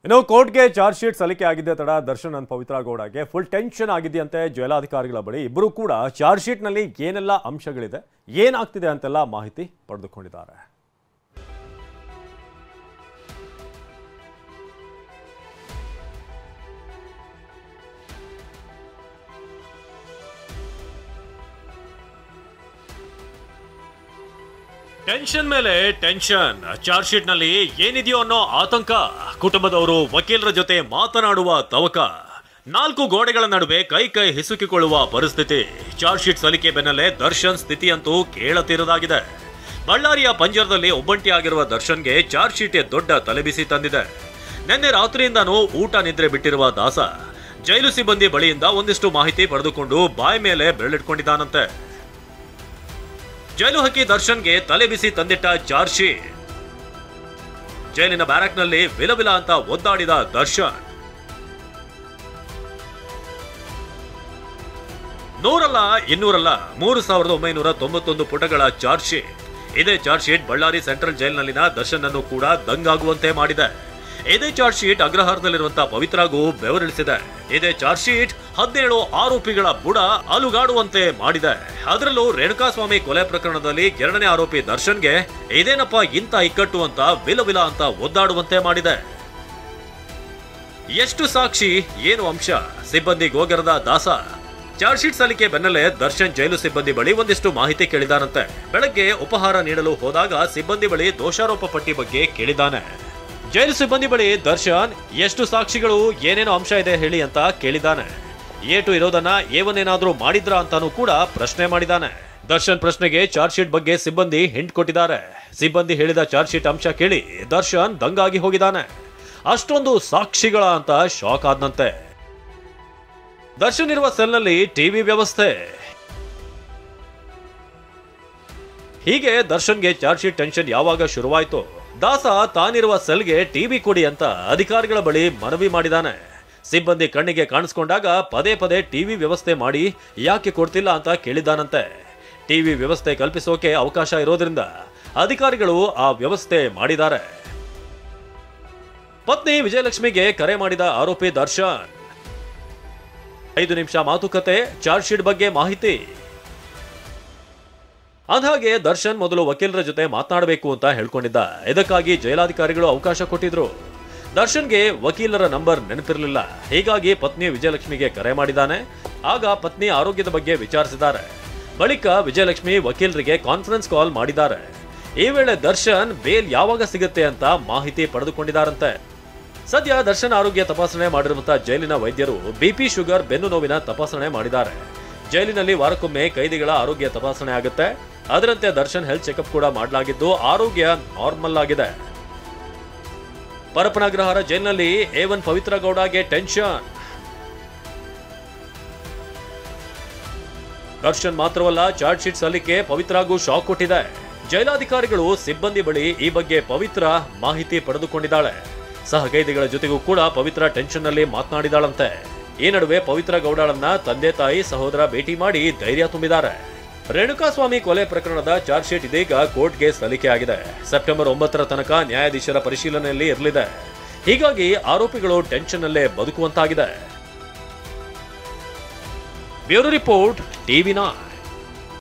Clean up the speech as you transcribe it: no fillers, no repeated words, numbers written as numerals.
ಇನ್ನು ಕೋರ್ಟ್ಗೆ charge sheet ಸಲ್ಲಿಕೆ ಆಗಿದ್ದ ತಡ ದರ್ಶನ್ and ಪವಿತ್ರ ಗೌಡಗೆ ಫುಲ್ ಟೆನ್ಷನ್ ಆಗಿದೆಯಂತೆ ಜಿಲ್ಲಾಧಿಕಾರಿಗಳ ಬಳಿ. ಇಬ್ಬರು ಕೂಡ ಚಾರ್ಜ್ ಶೀಟ್ ನಲ್ಲಿ ಏನೆಲ್ಲ ಅಂಶಗಳಿದೆ, ಏನಾಗ್ತಿದೆ ಅಂತೆಲ್ಲ ಮಾಹಿತಿ ಪಡೆದುಕೊಂಡಿದ್ದಾರೆ. ಟೆನ್ಷನ್ ಮೇಲೆ ಟೆನ್ಷನ್. ಚಾರ್ಜ್ ಶೀಟ್ ನಲ್ಲಿ ಏನಿದೆಯೋ ಅನ್ನೋ ಆತಂಕ. ಕುಟುಂಬದವರು ವಕೀಲರ ಜೊತೆ ಮಾತನಾಡುವ ತವಕ. 4 ಗೋಡೆಗಳ ನಡುವೆ ಕೈ ಹಿಸುಕಿಕೊಳ್ಳುವ ಪರಿಸ್ಥಿತಿ. ಚಾರ್ಜ್ ಶೀಟ್ ಸಲ್ಲಿಕೆ ಬೆನ್ನಲ್ಲೇ ದರ್ಶನ್ ಸ್ಥಿತಿಯಂತೂ ಕೇಳತೀರದಾಗಿದೆ. ಬಳ್ಳಾರಿಯ ಪಂಜರದಲ್ಲಿ ಒಬ್ಬಂಟಿಯಾಗಿರುವ ದರ್ಶನ್ಗೆ ಚಾರ್ಜ್ ಶೀಟ್ ದೊಡ್ಡ ತಲೆಬಿಸಿ ತಂದಿದೆ. ನಿನ್ನೆ ರಾತ್ರಿಯಿಂದನೂ ಊಟ ನಿದ್ರೆ ಬಿಟ್ಟಿರುವ ದಾಸ ಜೈಲು ಸಿಬ್ಬಂದಿ ಬಳಿಯಿಂದ ಒಂದಿಷ್ಟು ಮಾಹಿತಿ ಪಡೆದುಕೊಂಡು ಬಾಯಿ ಮೇಲೆ ಬೆರಳಿಟ್ಕೊಂಡಿದ್ದಾನಂತೆ. ಜೈಲು ಹಕ್ಕಿ ದರ್ಶನ್ಗೆ ತಲೆಬಿಸಿ ತಂದಿಟ್ಟ ಚಾರ್ಜ್ ಶೀಟ್. ಜೈಲಿನ ಬ್ಯಾರಕ್ನಲ್ಲಿ ವಿಲವಿಲ ಅಂತ ಒದ್ದಾಡಿದ ದರ್ಶನ್. 100 ಅಲ್ಲ 200 ಅಲ್ಲ 3991 ಪುಟಗಳ ಚಾರ್ಜ್ ಶೀಟ್. ಇದೇ ಚಾರ್ಜ್ ಶೀಟ್ ಬಳ್ಳಾರಿ ಸೆಂಟ್ರಲ್ ಜೈಲಿನಲ್ಲಿನ ದರ್ಶನ್ ಅನ್ನು ಕೂಡ ದಂಗಾಗುವಂತೆ ಮಾಡಿದೆ. ಇದೇ ಚಾರ್ಜ್ ಶೀಟ್ ಅಗ್ರಹಾರದಲ್ಲಿರುವಂತಹ ಪವಿತ್ರಗೂ ಬೆವರಿಳಿಸಿದೆ. ಇದೇ ಚಾರ್ಜ್ ಶೀಟ್ 17 ಆರೋಪಿಗಳ ಬುಡ ಅಲುಗಾಡುವಂತೆ ಮಾಡಿದೆ. ಅದರಲ್ಲೂ ರೇಣುಕಾಸ್ವಾಮಿ ಕೊಲೆ ಪ್ರಕರಣದಲ್ಲಿ 2ನೇ ಆರೋಪಿ ದರ್ಶನ್ಗೆ ಇದೇನಪ್ಪ ಇಂಥ ಇಕ್ಕಟ್ಟು ಅಂತ ವಿಲವಿಲ ಅಂತ ಒದ್ದಾಡುವಂತೆ ಮಾಡಿದೆ. ಎಷ್ಟು ಸಾಕ್ಷಿ, ಏನು ಅಂಶ, ಸಿಬ್ಬಂದಿ ಗೋಗರದ ದಾಸ. ಚಾರ್ಜ್ ಶೀಟ್ ಸಲ್ಲಿಕೆ ಬೆನ್ನಲ್ಲೇ ದರ್ಶನ್ ಜೈಲು ಸಿಬ್ಬಂದಿ ಬಳಿ ಒಂದಿಷ್ಟು ಮಾಹಿತಿ ಕೇಳಿದಾನಂತೆ. ಬೆಳಗ್ಗೆ ಉಪಹಾರ ನೀಡಲು ಹೋದಾಗ ಸಿಬ್ಬಂದಿ ಬಳಿ ದೋಷಾರೋಪ ಪಟ್ಟಿ ಬಗ್ಗೆ ಕೇಳಿದ್ದಾನೆ. ಜೈಲು ಸಿಬ್ಬಂದಿ ಬಳಿ ದರ್ಶನ್ ಎಷ್ಟು ಸಾಕ್ಷಿಗಳು, ಏನೇನೋ ಅಂಶ ಇದೆ ಹೇಳಿ ಅಂತ ಕೇಳಿದ್ದಾನೆ. ಏಟು ಇರೋದನ್ನ ಏವನೇನಾದ್ರೂ ಮಾಡಿದ್ರಾ ಅಂತಾನೂ ಕೂಡ ಪ್ರಶ್ನೆ ಮಾಡಿದ್ದಾನೆ. ದರ್ಶನ್ ಪ್ರಶ್ನೆಗೆ ಚಾರ್ಜ್ ಶೀಟ್ ಬಗ್ಗೆ ಸಿಬ್ಬಂದಿ ಹಿಂಟ್ ಕೊಟ್ಟಿದ್ದಾರೆ. ಸಿಬ್ಬಂದಿ ಹೇಳಿದ ಚಾರ್ಜ್ ಶೀಟ್ ಅಂಶ ಕೇಳಿ ದರ್ಶನ್ ದಂಗಾಗಿ ಹೋಗಿದ್ದಾನೆ. ಅಷ್ಟೊಂದು ಸಾಕ್ಷಿಗಳ ಅಂತ ಶಾಕ್ ಆದ್ನಂತೆ. ದರ್ಶನ್ ಇರುವ ಸೆಲ್ನಲ್ಲಿ ಟಿವಿ ವ್ಯವಸ್ಥೆ. ಹೀಗೆ ದರ್ಶನ್ಗೆ ಚಾರ್ಜ್ ಶೀಟ್ ಟೆನ್ಷನ್ ಯಾವಾಗ ಶುರುವಾಯಿತು? ದಾಸ ತಾನಿರುವ ಸೆಲ್ಗೆ ಟಿವಿ ಕೊಡಿ ಅಂತ ಅಧಿಕಾರಿಗಳ ಬಳಿ ಮನವಿ ಮಾಡಿದಾನೆ. ಸಿಬ್ಬಂದಿ ಕಣ್ಣಿಗೆ ಕಾಣಿಸ್ಕೊಂಡಾಗ ಪದೇ ಪದೇ ಟಿವಿ ವ್ಯವಸ್ಥೆ ಮಾಡಿ ಯಾಕೆ ಕೊಡ್ತಿಲ್ಲ ಅಂತ ಕೇಳಿದ್ದಾನಂತೆ. ಟಿವಿ ವ್ಯವಸ್ಥೆ ಕಲ್ಪಿಸೋಕೆ ಅವಕಾಶ ಇರೋದ್ರಿಂದ ಅಧಿಕಾರಿಗಳು ಆ ವ್ಯವಸ್ಥೆ ಮಾಡಿದ್ದಾರೆ. ಪತ್ನಿ ವಿಜಯಲಕ್ಷ್ಮಿಗೆ ಕರೆ ಮಾಡಿದ ಆರೋಪಿ ದರ್ಶನ್. 5 ನಿಮಿಷ ಮಾತುಕತೆ, ಚಾರ್ಜ್ ಶೀಟ್ ಬಗ್ಗೆ ಮಾಹಿತಿ. ಅಂದಹಾಗೆ ದರ್ಶನ್ ಮೊದಲು ವಕೀಲರ ಜೊತೆ ಮಾತನಾಡಬೇಕು ಅಂತ ಹೇಳ್ಕೊಂಡಿದ್ದ. ಇದಕ್ಕಾಗಿ ಜೈಲಾಧಿಕಾರಿಗಳು ಅವಕಾಶ ಕೊಟ್ಟಿದ್ರು. ದರ್ಶನ್ಗೆ ವಕೀಲರ ನಂಬರ್ ನೆನಪಿರಲಿಲ್ಲ. ಹೀಗಾಗಿ ಪತ್ನಿ ವಿಜಯಲಕ್ಷ್ಮಿಗೆ ಕರೆ ಮಾಡಿದ್ದಾನೆ. ಆಗ ಪತ್ನಿ ಆರೋಗ್ಯದ ಬಗ್ಗೆ ವಿಚಾರಿಸಿದ್ದಾರೆ. ಬಳಿಕ ವಿಜಯಲಕ್ಷ್ಮಿ ವಕೀಲರಿಗೆ ಕಾನ್ಫರೆನ್ಸ್ ಕಾಲ್ ಮಾಡಿದ್ದಾರೆ. ಈ ವೇಳೆ ದರ್ಶನ್ ಬೇಲ್ ಯಾವಾಗ ಸಿಗುತ್ತೆ ಅಂತ ಮಾಹಿತಿ ಪಡೆದುಕೊಂಡಿದ್ದಾರಂತೆ. ಸದ್ಯ ದರ್ಶನ್ ಆರೋಗ್ಯ ತಪಾಸಣೆ ಮಾಡಿರುವಂತಹ ಜೈಲಿನ ವೈದ್ಯರು ಬಿಪಿ, ಶುಗರ್, ಬೆನ್ನು ನೋವಿನ ತಪಾಸಣೆ ಮಾಡಿದ್ದಾರೆ. ಜೈಲಿನಲ್ಲಿ ವಾರಕ್ಕೊಮ್ಮೆ ಕೈದಿಗಳ ಆರೋಗ್ಯ ತಪಾಸಣೆ ಆಗುತ್ತೆ. ಅದರಂತೆ ದರ್ಶನ್ ಹೆಲ್ತ್ ಚೆಕಪ್ ಕೂಡ ಮಾಡಲಾಗಿದ್ದು ಆರೋಗ್ಯ ನಾರ್ಮಲ್ ಆಗಿದೆ. ಪರಪನಗ್ರಹಾರ ಜೈಲಿನಲ್ಲಿ A1 ಪವಿತ್ರ ಗೌಡಗೆ ಟೆನ್ಷನ್. ದರ್ಶನ್ ಮಾತ್ರವಲ್ಲ, ಚಾರ್ಜ್ ಶೀಟ್ ಸಲ್ಲಿಕೆ ಪವಿತ್ರಗೂ ಶಾಕ್ ಕೊಟ್ಟಿದೆ. ಜೈಲಾಧಿಕಾರಿಗಳು ಸಿಬ್ಬಂದಿ ಬಳಿ ಈ ಬಗ್ಗೆ ಪವಿತ್ರ ಮಾಹಿತಿ ಪಡೆದುಕೊಂಡಿದ್ದಾಳೆ. ಸಹ ಕೈದಿಗಳ ಜೊತೆಗೂ ಕೂಡ ಪವಿತ್ರ ಟೆನ್ಷನ್ ನಲ್ಲಿ ಮಾತನಾಡಿದಾಳಂತೆ. ಈ ನಡುವೆ ಪವಿತ್ರ ಗೌಡಳನ್ನ ತಂದೆ ತಾಯಿ ಸಹೋದರ ಭೇಟಿ ಮಾಡಿ ಧೈರ್ಯ ತುಂಬಿದ್ದಾರೆ. ರೇಣುಕಾಸ್ವಾಮಿ ಕೊಲೆ ಪ್ರಕರಣದ ಚಾರ್ಜ್ ಶೀಟ್ ಇದೀಗ ಕೋರ್ಟ್ಗೆ ಸಲ್ಲಿಕೆ ಆಗಿದೆ. ಸೆಪ್ಟೆಂಬರ್ 9 ತನಕ ನ್ಯಾಯಾಧೀಶರ ಪರಿಶೀಲನೆಯಲ್ಲಿ ಇರಲಿದೆ. ಹೀಗಾಗಿ ಆರೋಪಿಗಳು ಟೆನ್ಷನ್ ನಲ್ಲೇ ಬದುಕುವಂತಾಗಿದೆ. Bureau report, TV9.